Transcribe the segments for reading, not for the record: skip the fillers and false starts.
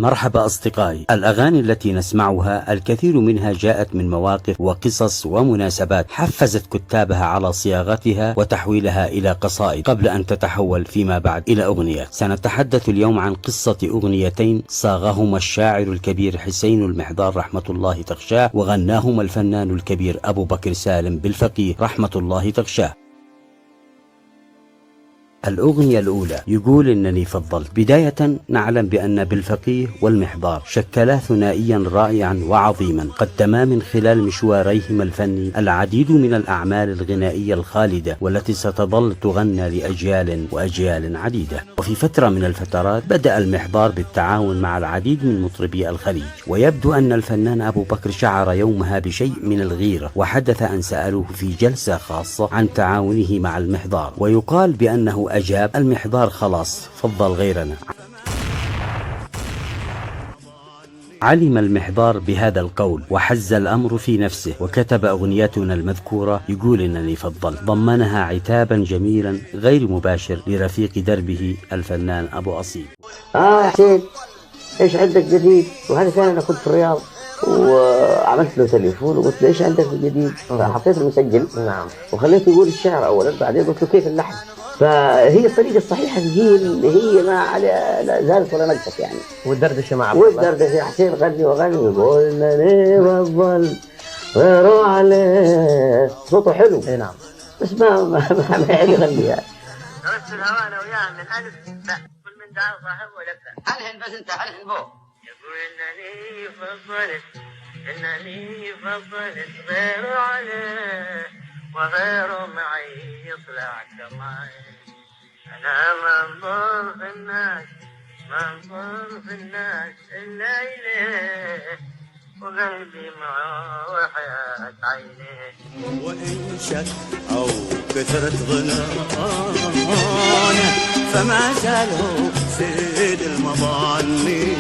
مرحبا أصدقائي. الأغاني التي نسمعها الكثير منها جاءت من مواقف وقصص ومناسبات حفزت كتابها على صياغتها وتحويلها إلى قصائد قبل أن تتحول فيما بعد إلى أغنيات. سنتحدث اليوم عن قصة أغنيتين صاغهما الشاعر الكبير حسين المحضار رحمة الله تغشاه، وغناهما الفنان الكبير أبو بكر سالم بالفقيه رحمة الله تغشاه. الأغنية الأولى يقول إنني فضلت. بداية نعلم بأن بالفقيه والمحضار شكلا ثنائيا رائعا وعظيما قدما من خلال مشواريهما الفني العديد من الأعمال الغنائية الخالدة والتي ستظل تغنى لأجيال وأجيال عديدة. وفي فترة من الفترات بدأ المحضار بالتعاون مع العديد من مطربي الخليج، ويبدو أن الفنان أبو بكر شعر يومها بشيء من الغيرة، وحدث أن سألوه في جلسة خاصة عن تعاونه مع المحضار، ويقال بأنه أجاب المحضار خلاص فضل غيرنا. علم المحضار بهذا القول وحز الأمر في نفسه، وكتب أغنيتنا المذكورة يقول إنني فضلت، ضمنها عتابا جميلا غير مباشر لرفيق دربه الفنان أبو أصيل. حسين ايش عندك جديد؟ وهذا كان انا كنت في الرياض وعملت له تليفون وقلت له ايش عندك جديد؟ فحطيت المسجل وخليته يقول الشعر اولا، بعدين قلت له كيف اللحن. فهي الطريقة الصحيحة تقول هي ما على لا زالت ولا نقصت يعني. والدردشة مع والدردشة حسين غني وغني ويقول انني بفضل غيروا عليه، صوته حلو. اي نعم. بس ما يعرف يغنيها. درست الهوى انا وياه من الف باء، كل من دعا صاحب ولفه. هلهن بس انت هلهن بو. يقول انني فضلت غيروا عليه وغيره معي يطلع كمان. أنا منظور في الناس إلا إليه، وقلبي معه وحياة عينيه. وإن شك أو كثرة ظنانه فما زالوا سيد المظالمين.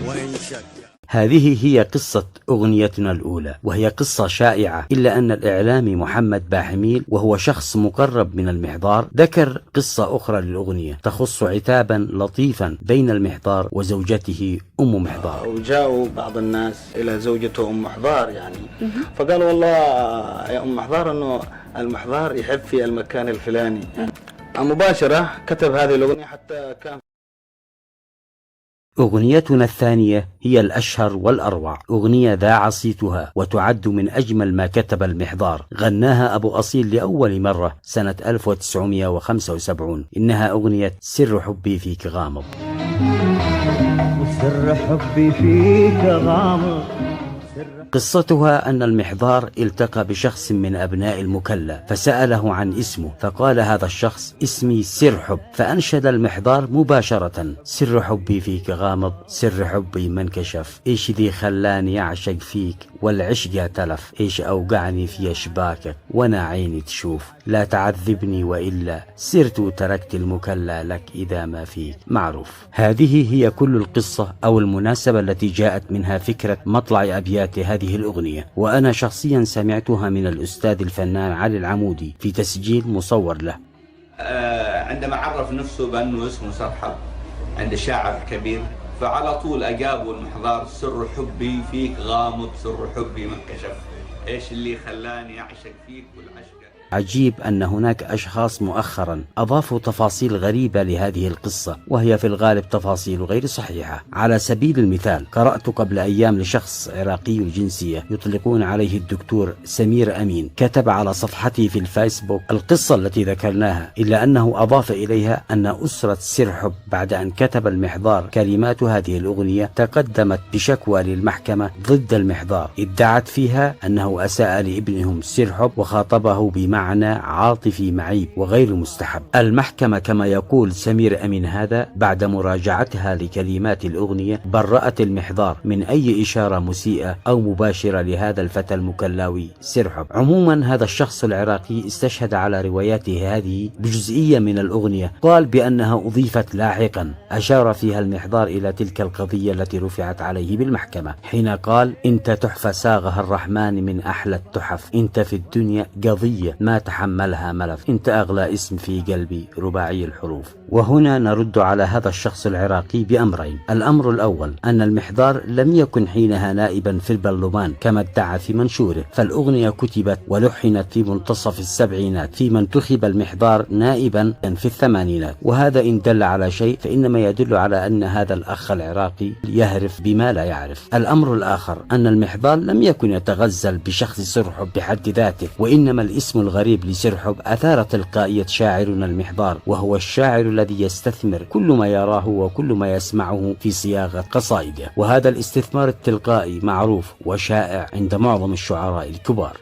وإن شك. هذه هي قصة أغنيتنا الأولى، وهي قصة شائعة، إلا أن الإعلامي محمد باحميل وهو شخص مقرب من المحضار ذكر قصة أخرى للأغنية تخص عتابا لطيفا بين المحضار وزوجته أم محضار. وجاءوا بعض الناس إلى زوجته أم محضار يعني، فقالوا والله يا أم محضار أنه المحضار يحب في المكان الفلاني. مباشرة كتب هذه الأغنية حتى كان. أغنيتنا الثانية هي الأشهر والأروع، أغنية ذاع صيتها وتعد من أجمل ما كتب المحضار، غناها أبو أصيل لأول مرة سنة 1975. إنها أغنية سر حبي فيك غامض. سر حبي فيك غامض. قصتها أن المحضار التقى بشخص من أبناء المكلا فسأله عن اسمه، فقال هذا الشخص اسمي سر حب، فأنشد المحضار مباشرة سر حبي فيك غامض، سر حبي ما انكشف، إيش ذي خلاني أعشق فيك والعشق تلف، إيش أوقعني في أشباكك وأنا عيني تشوف، لا تعذبني وإلا سرت وتركت المكلا لك إذا ما فيك معروف. هذه هي كل القصة أو المناسبة التي جاءت منها فكرة مطلع أبيات هذه الأغنية، وأنا شخصيا سمعتها من الأستاذ الفنان علي العمودي في تسجيل مصور له. عندما عرف نفسه بأنه اسمه سر حب عند الشاعر الكبير، فعلى طول أجابه المحضار سر حبي فيك غامض، سر حبي ما انكشف، إيش اللي خلاني أعشق فيك والعشق. عجيب أن هناك أشخاص مؤخرا أضافوا تفاصيل غريبة لهذه القصة، وهي في الغالب تفاصيل غير صحيحة. على سبيل المثال قرأت قبل أيام لشخص عراقي الجنسية يطلقون عليه الدكتور سمير أمين، كتب على صفحته في الفيسبوك القصة التي ذكرناها، إلا أنه أضاف إليها أن أسرة سر حب بعد أن كتب المحضار كلمات هذه الأغنية تقدمت بشكوى للمحكمة ضد المحضار، ادعت فيها أنه أساء لابنهم سر حب وخاطبه بمعنى عاطفي معيب وغير مستحب. المحكمة كما يقول سمير أمين هذا بعد مراجعتها لكلمات الأغنية برأت المحضار من أي إشارة مسيئة أو مباشرة لهذا الفتى المكلاوي سر حب. عموما هذا الشخص العراقي استشهد على رواياته هذه بجزئية من الأغنية، قال بأنها أضيفت لاحقا، أشار فيها المحضار إلى تلك القضية التي رفعت عليه بالمحكمة حين قال: أنت تحفة ساغها الرحمن من أحلى التحف، أنت في الدنيا قضية ما تحملها ملف. انت أغلى اسم في قلبي رباعي الحروف. وهنا نرد على هذا الشخص العراقي بأمرين. الأمر الأول أن المحضار لم يكن حينها نائبا في البرلمان كما ادعى في منشوره، فالأغنية كتبت ولحنت في منتصف السبعينات، فيما انتخب المحضار نائبا في الثمانينات. وهذا إن دل على شيء فإنما يدل على أن هذا الأخ العراقي يهرف بما لا يعرف. الأمر الآخر أن المحضار لم يكن يتغزل بشخص سرحب بحد ذاته، وإنما الاسم الغريب لسرحب أثار تلقائية شاعرنا المحضار، وهو الشاعر الذي يستثمر كل ما يراه وكل ما يسمعه في صياغة قصائده، وهذا الاستثمار التلقائي معروف وشائع عند معظم الشعراء الكبار.